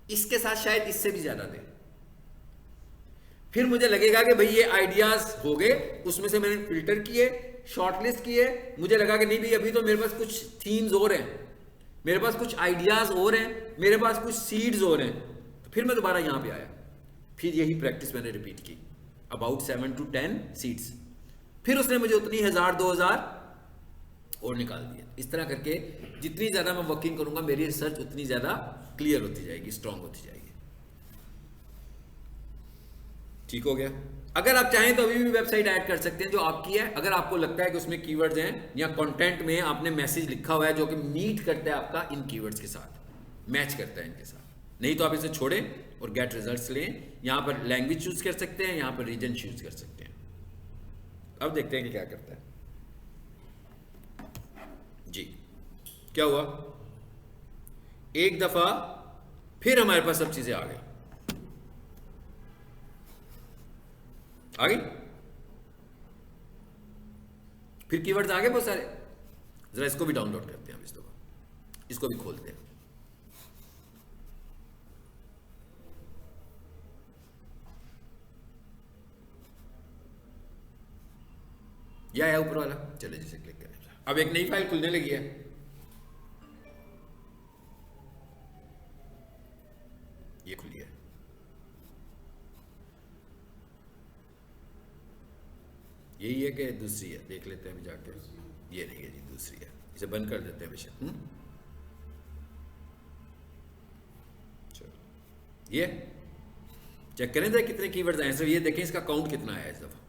इसके साथ शायद इससे भी ज्यादा दे। फिर मुझे लगेगा कि भाई ये आइडियाज हो गए, उसमें से मैंने फिल्टर किए, शॉर्टलिस्ट किए, मुझे लगा कि नहीं भाई अभी तो मेरे पास कुछ थीम्स और हैं, मेरे पास कुछ आइडियाज और हैं, मेरे पास कुछ सीड्स और हैं, तो फिर मैं दोबारा यहां पे आया, फिर यही प्रैक्टिस मैंने रिपीट की, अबाउट 7 to 10 सीड्स। फिर उसने मुझे उतनी 1000 2000 और निकाल दिया। इस तरह करके जितनी ज्यादा मैं वर्किंग करूंगा मेरी रिसर्च उतनी ज्यादा क्लियर होती जाएगी, स्ट्रांग होती जाएगी। ठीक हो गया? अगर आप चाहें तो अभी भी वेबसाइट ऐड कर सकते हैं जो आपकी है, अगर आपको लगता है कि उसमें कीवर्ड्स हैं या कंटेंट में आपने मैसेज लिखा हुआ है जो कि मीट करता है आपका इन कीवर्ड्स के साथ, मैच करता है इनके साथ। नहीं तो आप इसे छोड़ें और गेट रिजल्ट्स लें। यहां पर लैंग्वेज चूज कर सकते हैं, यहां पर रीजन चूज कर सकते हैं। अब देखते हैं कि क्या करता है जी। क्या हुआ? एक दफा फिर हमारे पास सब चीजें आ गई, आ गई, फिर कीवर्ड्स आ गए बहुत सारे। जरा इसको भी डाउनलोड करते हैं, इस दफा इसको भी खोलते हैं। यह है ऊपर वाला, चले जिसे क्लिक करें। अब एक नई फाइल खुलने लगी है, ये खुली है। यही है कि दूसरी है? देख लेते हैं अभी जाके। ये नहीं है जी, दूसरी है, इसे बंद कर देते हैं बेशक। चलो ये चेक करें जरा कितने कीवर्ड्स आए। सिर्फ ये देखें इसका काउंट कितना आया इस दफा,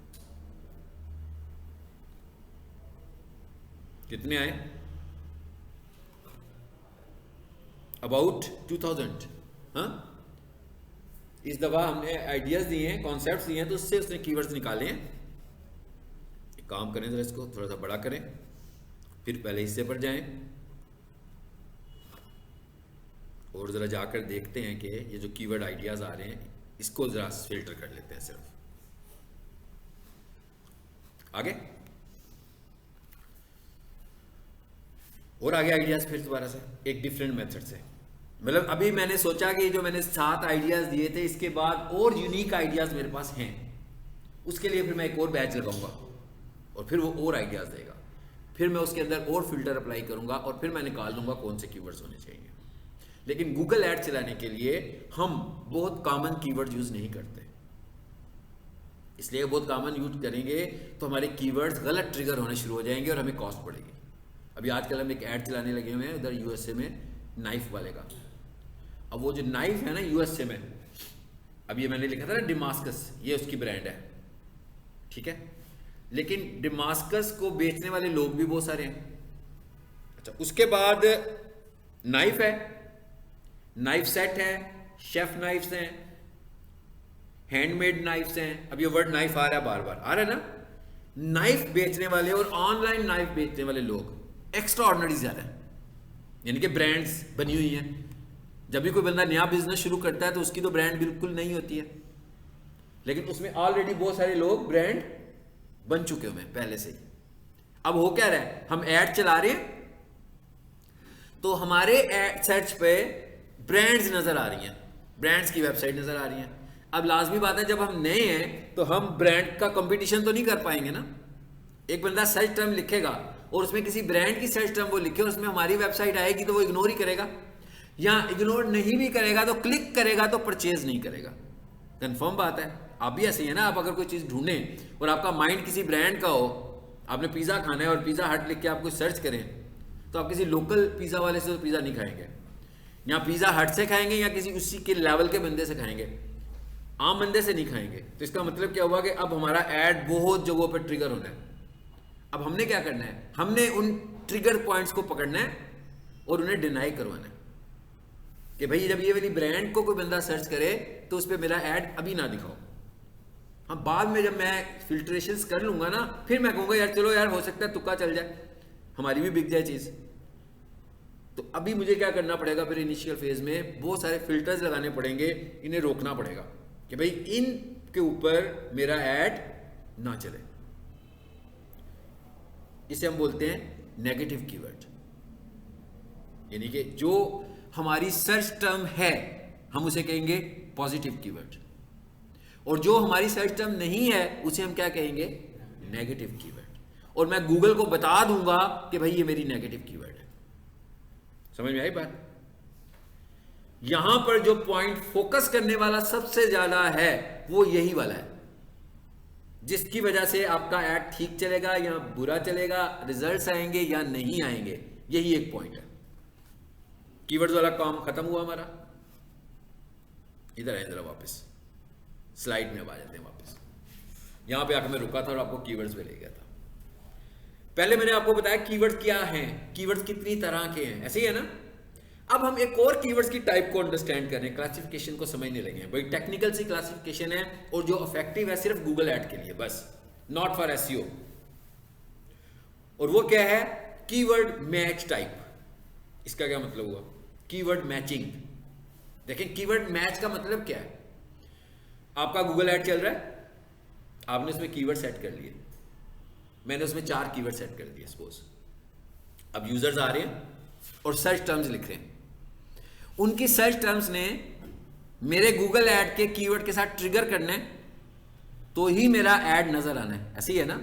कितने आए? अबाउट 2000। हाँ, इस दफा हमने आइडियाज दिए हैं, कॉन्सेप्ट्स दिए हैं, तो उससे उसने कीवर्ड्स निकाले हैं। एक काम करें जरा इसको थोड़ा सा बड़ा करें, फिर पहले हिस्से पर जाएं और जरा जाकर देखते हैं कि ये जो कीवर्ड आइडियाज आ रहे हैं इसको जरा फिल्टर कर लेते हैं सिर्फ। आगे और आगे आइडियाज फिर दोबारा से एक डिफरेंट मेथड से। मतलब अभी मैंने सोचा कि जो मैंने 7 आइडियाज दिए थे इसके बाद और यूनिक आइडियाज मेरे पास हैं, उसके लिए फिर मैं एक और बैच लगाऊंगा और फिर वो और आइडियाज देगा, फिर मैं उसके अंदर और फिल्टर अप्लाई करूंगा और फिर मैं निकाल दूंगा कौन से कीवर्ड्स होने चाहिए। लेकिन गूगल ऐड चलाने के लिए हम बहुत कॉमन कीवर्ड यूज नहीं करते, इसलिए बहुत कॉमन यूज करेंगे तो हमारे कीवर्ड्स गलत ट्रिगर होने शुरू हो जाएंगे और हमें कॉस्ट पड़ेगी। अभी आजकल हम एक ऐड चलाने लगे हुए हैं उधर यूएसए में नाइफ वाले का। अब वो जो नाइफ है ना यूएसए में, अब ये मैंने लिखा था ना डिमास्कस, ये उसकी ब्रांड है, ठीक है, लेकिन डिमास्कस को बेचने वाले लोग भी बहुत सारे हैं। अच्छा, उसके बाद नाइफ है, नाइफ सेट है, शेफ नाइफ्स हैं, हैंडमेड नाइफ्स हैं। अब ये वर्ड नाइफ आ रहा है, बार बार आ रहा है ना। नाइफ बेचने वाले और ऑनलाइन नाइफ बेचने वाले लोग एक्स्ट्रा ऑर्डिनरी ज्यादा है, यानी कि ब्रांड्स बनी हुई हैं। जब भी कोई बंदा नया बिजनेस शुरू करता है तो उसकी तो ब्रांड बिल्कुल नहीं होती है, लेकिन उसमें ऑलरेडी बहुत सारे लोग ब्रांड बन चुके हुए हैं पहले से ही। अब हो क्या रहा है, हम ऐड चला रहे हैं तो हमारे ऐड सर्च पे ब्रांड्स नजर आ रही हैं, ब्रांड्स की वेबसाइट नजर आ रही हैं। अब लाजमी बात है जब हम नए हैं तो हम ब्रांड का कंपटीशन तो नहीं कर पाएंगे ना। एक बंदा सर्च टर्म लिखेगा और उसमें किसी ब्रांड की सर्च टर्म वो लिखे और उसमें हमारी वेबसाइट आएगी तो वो इग्नोर ही करेगा, या इग्नोर नहीं भी करेगा तो क्लिक करेगा तो परचेज नहीं करेगा। कंफर्म बात है, आप भी ऐसे ही है ना। आप अगर कोई चीज ढूंढें और आपका माइंड किसी ब्रांड का हो, आपने पिज्जा खाना है और पिज्जा हट लिख के आप कोई सर्च करें तो आप किसी लोकल पिज्जा वाले से तो पिज्जा नहीं खाएंगे, या पिज्जा हट से खाएंगे या किसी उसी के लेवल के बंदे से खाएंगे, आम बंदे से नहीं खाएंगे। तो इसका मतलब क्या हुआ कि अब हमारा ऐड बहुत जगहों पर ट्रिगर होना है। अब हमने क्या करना है, हमने उन ट्रिगर पॉइंट्स को पकड़ना है और उन्हें डिनाई करवाना है कि भाई जब ये वाली ब्रांड को कोई बंदा सर्च करे तो उस पर मेरा ऐड अभी ना दिखाओ। हाँ, बाद में जब मैं फिल्ट्रेशंस कर लूंगा ना फिर मैं कहूंगा यार चलो यार हो सकता है तुक्का चल जाए, हमारी भी बिक जाए चीज। तो अभी मुझे क्या करना पड़ेगा, फिर इनिशियल फेज में बहुत सारे फिल्टर्स लगाने पड़ेंगे, इन्हें रोकना पड़ेगा कि भाई इन के ऊपर मेरा ऐड ना चले। इसे हम बोलते हैं नेगेटिव कीवर्ड, यानी कि जो हमारी सर्च टर्म है हम उसे कहेंगे पॉजिटिव कीवर्ड, और जो हमारी सर्च टर्म नहीं है उसे हम क्या कहेंगे, नेगेटिव कीवर्ड। और मैं गूगल को बता दूंगा कि भाई ये मेरी नेगेटिव कीवर्ड है। समझ में आई बात? यहां पर जो पॉइंट फोकस करने वाला सबसे ज्यादा है वो यही वाला है, जिसकी वजह से आपका ऐड ठीक चलेगा या बुरा चलेगा, रिजल्ट्स आएंगे या नहीं आएंगे, यही एक पॉइंट है। कीवर्ड्स वाला काम खत्म हुआ हमारा। इधर है, जरा वापस स्लाइड में आ जाते हैं वापस। यहां पे आकर मैं रुका था और आपको कीवर्ड्स पे ले गया था। पहले मैंने आपको बताया कीवर्ड्स क्या हैं, कीवर्ड्स कितनी तरह के हैं, ऐसे ही है ना। अब हम एक और कीवर्ड्स की टाइप को अंडरस्टैंड करें, क्लासिफिकेशन को समझने लगे हैं। भाई टेक्निकल सी क्लासिफिकेशन है और जो इफेक्टिव है सिर्फ गूगल ऐड के लिए बस, नॉट फॉर एसईओ। और वो क्या है, कीवर्ड मैच टाइप। इसका क्या मतलब हुआ, कीवर्ड मैचिंग। देखें कीवर्ड मैच का मतलब क्या है, आपका गूगल ऐड चल रहा है, आपने उसमें कीवर्ड सेट कर लिए, मैंने उसमें 4 कीवर्ड सेट कर दिए सपोज। अब यूजर्स आ रहे हैं और सर्च टर्म्स लिख रहे हैं, उनकी सर्च टर्म्स ने मेरे गूगल ऐड के कीवर्ड के साथ ट्रिगर करना है तो ही मेरा ऐड नजर आना है, ऐसी है ना।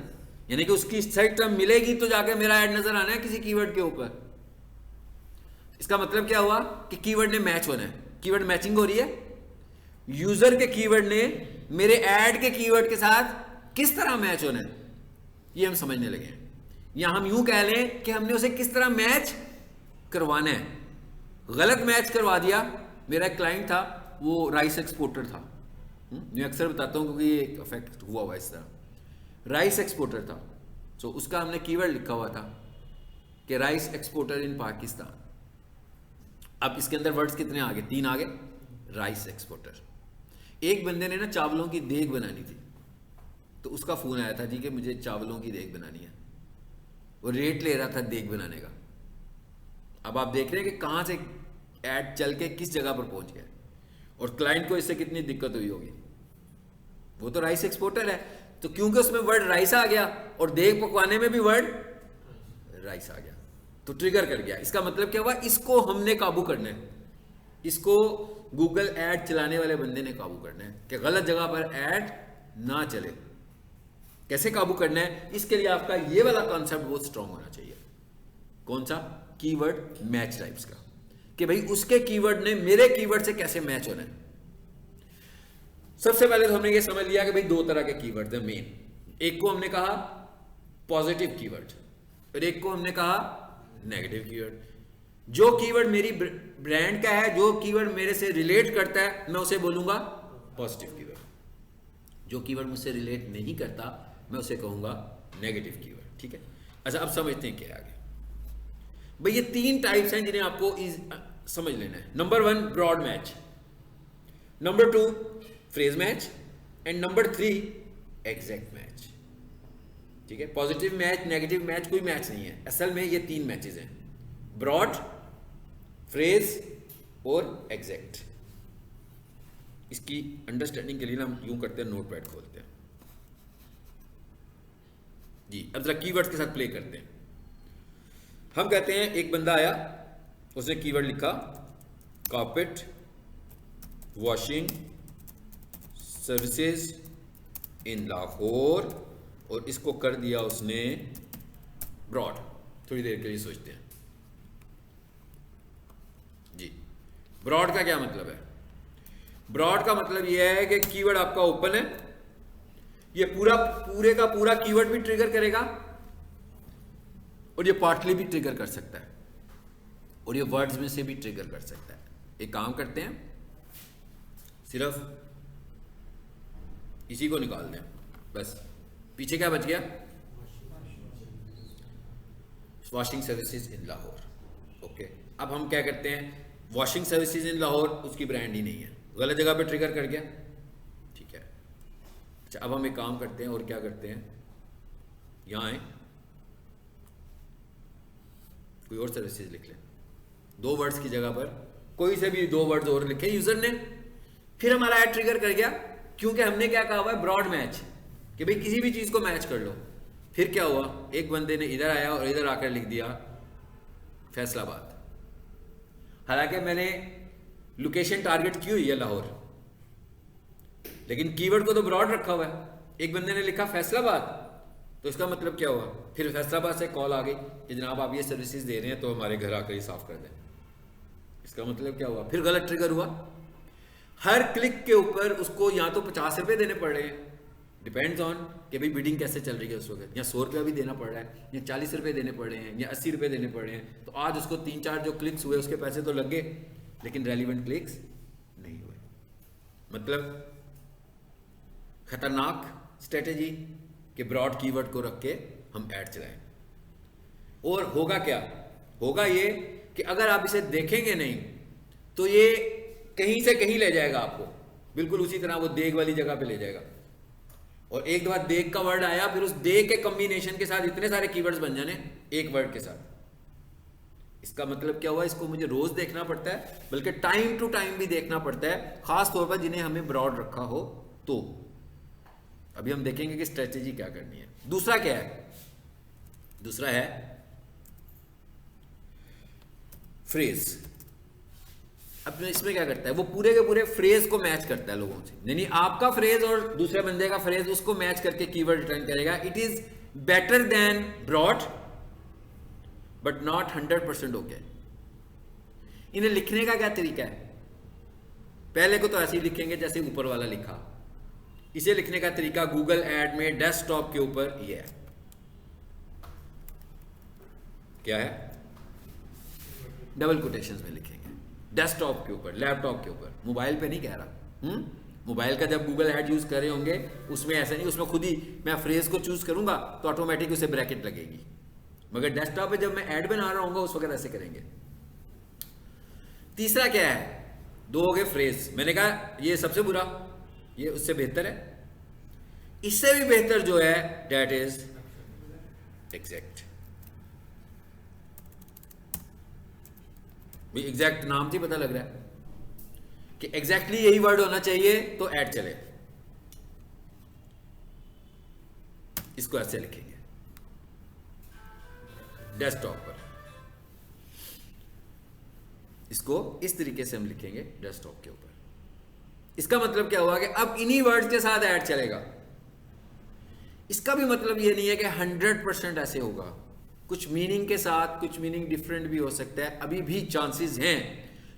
यानी कि उसकी सर्च टर्म मिलेगी तो जाके मेरा ऐड नजर आना है किसी कीवर्ड के ऊपर। इसका मतलब क्या हुआ कि कीवर्ड ने मैच होना है, कीवर्ड मैचिंग हो रही है। यूजर के कीवर्ड ने मेरे ऐड के कीवर्ड के साथ किस तरह मैच होना है, ये हम समझने लगे हैं। या हम यूं कह लें कि हमने उसे किस तरह मैच करवाना है। गलत मैच करवा दिया। मेरा एक क्लाइंट था, वो राइस एक्सपोर्टर था, मैं अक्सर बताता हूं क्योंकि ये इफेक्ट हुआ हुआ इस तरह। राइस एक्सपोर्टर था, तो उसका हमने कीवर्ड लिखा हुआ था कि राइस एक्सपोर्टर इन पाकिस्तान। अब इसके अंदर वर्ड्स कितने आ गए, 3 आ गए, राइस एक्सपोर्टर। एक बंदे ने ना चावलों की देग बनानी थी, तो उसका फोन आया था जी कि मुझे चावलों की देग बनानी है, वो रेट ले रहा था देग बनाने का। अब आप देख रहे हैं कि कहां से ऐड चल के किस जगह पर पहुंच गया, और क्लाइंट को इससे कितनी दिक्कत हुई होगी। वो तो राइस एक्सपोर्टर है, तो क्योंकि उसमें वर्ड राइस आ गया और देग पकवाने में भी वर्ड राइस आ गया तो ट्रिगर कर गया। इसका मतलब क्या हुआ, इसको हमने काबू करना है। इसको गूगल ऐड चलाने वाले बंदे ने काबू करना है कि गलत जगह पर ऐड ना चले। कैसे काबू करना है? इसके लिए आपका ये वाला कॉन्सेप्ट बहुत स्ट्रांग होना चाहिए। कौन सा? कीवर्ड मैच टाइप्स का, कि भाई उसके कीवर्ड ने मेरे कीवर्ड से कैसे मैच होना है। सबसे पहले तो हमने ये समझ लिया कि भाई दो तरह के कीवर्ड है मेन। एक को हमने कहा पॉजिटिव कीवर्ड और एक को हमने कहा नेगेटिव कीवर्ड। जो कीवर्ड मेरी ब्रांड का है, जो कीवर्ड मेरे से रिलेट करता है, मैं उसे बोलूंगा पॉजिटिव कीवर्ड। जो कीवर्ड मुझसे रिलेट नहीं करता मैं उसे कहूंगा नेगेटिव कीवर्ड। ठीक है, अच्छा अब समझते हैं क्या आगे। भाई ये तीन टाइप्स हैं जिन्हें आपको समझ लेना है। Number 1 broad match, number 2 phrase match and number 3 exact match. ठीक है, पॉजिटिव मैच, नेगेटिव मैच कोई मैच नहीं है, असल में ये तीन मैचेस हैं, ब्रॉड, फ्रेज और एग्जैक्ट। इसकी अंडरस्टैंडिंग के लिए ना हम यूं करते हैं, नोटपैड खोलते हैं जी। अब जरा कीवर्ड्स के साथ प्ले करते हैं। हम कहते हैं एक बंदा आया, उसने कीवर्ड लिखा carpet washing services in Lahore और इसको कर दिया उसने ब्रॉड। थोड़ी देर के लिए सोचते हैं जी, ब्रॉड का क्या मतलब है? ब्रॉड का मतलब यह है कि कीवर्ड आपका ओपन है, ये पूरे का पूरा कीवर्ड भी ट्रिगर करेगा और ये पार्टली भी ट्रिगर कर सकता है और ये वर्ड्स में से भी ट्रिगर कर सकता है। एक काम करते हैं, सिर्फ इसी को निकाल दें बस। पीछे क्या बच गया? Washing services in Lahore. Okay, अब हम क्या करते हैं, वॉशिंग सर्विसेज इन लाहौर उसकी ब्रांड ही नहीं है, गलत जगह पे ट्रिगर कर गया। ठीक है, अच्छा अब हम एक काम करते हैं और क्या करते हैं, यहां आए कोई और सर्विसेज लिख लें, दो वर्ड्स की जगह पर कोई से भी दो वर्ड्स और लिखे यूजर ने, फिर हमारा ऐड ट्रिगर कर गया क्योंकि हमने क्या कहा हुआ है ब्रॉड मैच, कि भाई किसी भी चीज को मैच कर लो। फिर क्या हुआ, एक बंदे ने इधर आया और इधर आकर लिख दिया फैसलाबाद, हालांकि मैंने लोकेशन टारगेट की हुई है लाहौर, लेकिन कीवर्ड को तो ब्रॉड रखा हुआ है। एक बंदे ने लिखा फैसलाबाद, तो इसका मतलब क्या हुआ, फिर फैसलाबाद से कॉल आ गई कि जनाब आप ये सर्विसेज दे रहे हैं तो हमारे घर आकर ही साफ कर दें। इसका मतलब क्या हुआ, फिर गलत ट्रिगर हुआ। हर क्लिक के ऊपर उसको या तो 50 रुपये देने पड़ रहे हैं, डिपेंड्स ऑन कि भाई बिडिंग कैसे चल रही है उस वक्त, या 100 रुपया भी देना पड़ रहा है, या 40 रुपये देने पड़ रहे हैं, या 80 रुपये देने पड़ रहे हैं। तो आज उसको 3-4 जो क्लिक्स हुए उसके पैसे तो लग गए, लेकिन रेलिवेंट क्लिक्स नहीं हुए। मतलब खतरनाक स्ट्रेटेजी कि ब्रॉड कीवर्ड को रख के हम ऐड चलाएं। और होगा क्या, होगा ये कि अगर आप इसे देखेंगे नहीं तो ये कहीं से कहीं ले जाएगा आपको, बिल्कुल उसी तरह वो देग वाली जगह पे ले जाएगा। और एक बार देग का वर्ड आया, फिर उस देग के कॉम्बिनेशन के साथ इतने सारे कीवर्ड्स बन जाने एक वर्ड के साथ। इसका मतलब क्या हुआ, इसको मुझे रोज देखना पड़ता है, बल्कि टाइम टू टाइम भी देखना पड़ता है, खास तौर पर जिन्हें हमें ब्रॉड रखा हो। तो अभी हम देखेंगे कि स्ट्रेटेजी क्या करनी है। दूसरा क्या है, दूसरा है फ्रेज। अब इसमें क्या करता है, वो पूरे के पूरे फ्रेज को मैच करता है लोगों से, यानी आपका फ्रेज और दूसरे बंदे का फ्रेज उसको मैच करके कीवर्ड रिटर्न करेगा। It is better than broad but not 100% okay. इन्हें लिखने का क्या तरीका है, पहले को तो ऐसे ही लिखेंगे जैसे ऊपर वाला लिखा। इसे लिखने का तरीका गूगल ऐड में डेस्कटॉप के ऊपर ये है, क्या है, डबल कोटेशंस में लिखेंगे डेस्कटॉप के ऊपर, लैपटॉप के ऊपर, मोबाइल पे नहीं कह रहा। मोबाइल का जब गूगल ऐड यूज कर रहे होंगे उसमें ऐसा नहीं, उसमें खुद ही मैं फ्रेज को चूज करूंगा तो ऑटोमेटिक उसे ब्रैकेट लगेगी, मगर डेस्कटॉप पे जब मैं ऐड बना रहा हूँ उस वक्त ऐसे करेंगे। तीसरा क्या है, दो हो गए फ्रेज, मैंने कहा ये सबसे बुरा, ये उससे बेहतर है। इससे भी बेहतर जो है डेट इज एग्जैक्ट। एग्जैक्ट नाम से पता लग रहा है कि एग्जैक्टली यही वर्ड होना चाहिए तो ऐड चले। इसको ऐसे लिखेंगे डेस्कटॉप पर, इसको इस तरीके से हम लिखेंगे डेस्कटॉप के ऊपर। इसका मतलब क्या हुआ कि अब इन्हीं वर्ड्स के साथ ऐड चलेगा। इसका भी मतलब ये नहीं है कि 100% ऐसे होगा, कुछ मीनिंग के साथ, कुछ मीनिंग डिफरेंट भी हो सकता है, अभी भी चांसेस हैं,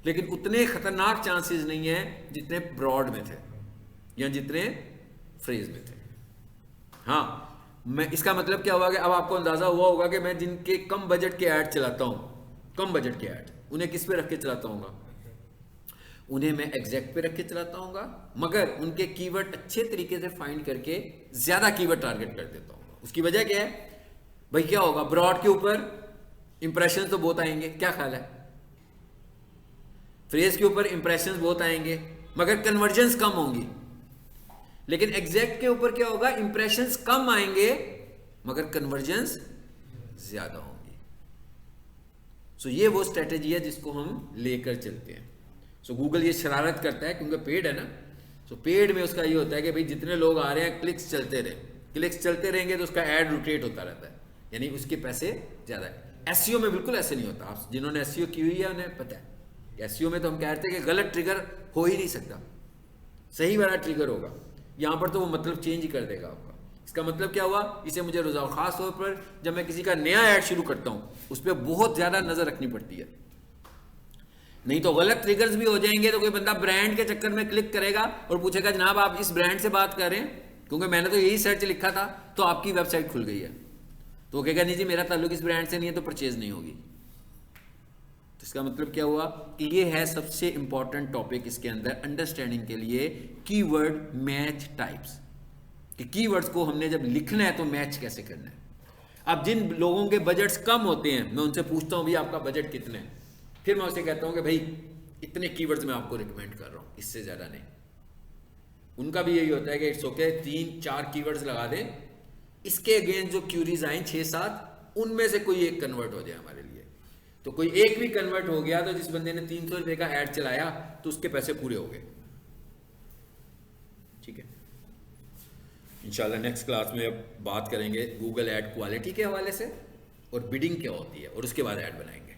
लेकिन उतने खतरनाक चांसेस नहीं है जितने ब्रॉड में थे या जितने फ्रेज में थे। हाँ, मैं इसका मतलब क्या हुआ कि अब आपको अंदाजा हुआ होगा कि मैं जिनके कम बजट के ऐड चलाता हूं, कम बजट के ऐड, उन्हें किस पे रख के चलाता हूँ? उन्हें मैं एग्जैक्ट पे रख के चलाता हूँ, मगर उनके कीवर्ड अच्छे तरीके से फाइंड करके ज्यादा कीवर्ड टारगेट कर देता हूँ। उसकी वजह क्या है भाई? क्या होगा, ब्रॉड के ऊपर इंप्रेशन तो बहुत आएंगे, क्या ख्याल है? फ्रेज के ऊपर इंप्रेशन बहुत आएंगे मगर कन्वर्जन्स कम होंगी। लेकिन एग्जैक्ट के ऊपर क्या होगा, इंप्रेशंस कम आएंगे मगर कन्वर्जन्स ज्यादा होंगी। सो ये वो स्ट्रेटेजी है जिसको हम लेकर चलते हैं। सो गूगल ये शरारत करता है क्योंकि पेड है ना, सो पेड में उसका ये होता है कि भाई जितने लोग आ रहे हैं क्लिक्स चलते रहे, क्लिक्स चलते रहेंगे तो उसका ऐड रोटेट होता रहता है, यानी उसके पैसे ज्यादा है। एसईओ में बिल्कुल ऐसे नहीं होता। आप जिन्होंने एसईओ की हुई है उन्हें पता है, एसईओ में तो हम कहते हैं कि गलत ट्रिगर हो ही नहीं सकता, सही वाला ट्रिगर होगा। यहाँ पर तो वो मतलब चेंज ही कर देगा आपका। इसका मतलब क्या हुआ, इसे मुझे रोजाना खास तौर पर जब मैं किसी का नया ऐड शुरू करता हूँ उस पर बहुत ज्यादा नजर रखनी पड़ती है, नहीं तो गलत ट्रिगर्स भी हो जाएंगे। तो कोई बंदा ब्रांड के चक्कर में क्लिक करेगा और पूछेगा जनाब आप इस ब्रांड से बात कर रहे हैं क्योंकि मैंने तो यही सर्च लिखा था तो आपकी वेबसाइट खुल गई है, तो वो कहेगा नहीं जी मेरा ताल्लुक इस ब्रांड से नहीं है तो परचेज नहीं होगी। तो इसका मतलब क्या हुआ कि ये है सबसे इंपॉर्टेंट टॉपिक इसके अंदर अंडरस्टैंडिंग के लिए, कीवर्ड मैच टाइप्स, कि कीवर्ड्स को हमने जब लिखना है तो मैच कैसे करना है। अब जिन लोगों के बजट्स कम होते हैं मैं उनसे पूछता हूँ भाई आपका बजट कितने है, फिर मैं उसे कहता हूँ कि भाई इतने कीवर्ड्स मैं आपको रिकमेंड कर रहा हूँ, इससे ज़्यादा नहीं। उनका भी यही होता है कि इट्स ओके 3-4 कीवर्ड्स लगा दें, इसके अगेंस्ट जो क्यूरीज आए 6-7 उनमें से कोई एक कन्वर्ट हो जाए हमारे लिए। तो कोई एक भी कन्वर्ट हो गया तो जिस बंदे ने 300 रुपये का ऐड चलाया तो उसके पैसे पूरे हो गए। ठीक है, इंशाल्लाह नेक्स्ट क्लास में अब बात करेंगे गूगल ऐड क्वालिटी के हवाले से और बिडिंग क्या होती है और उसके बाद ऐड बनाएंगे।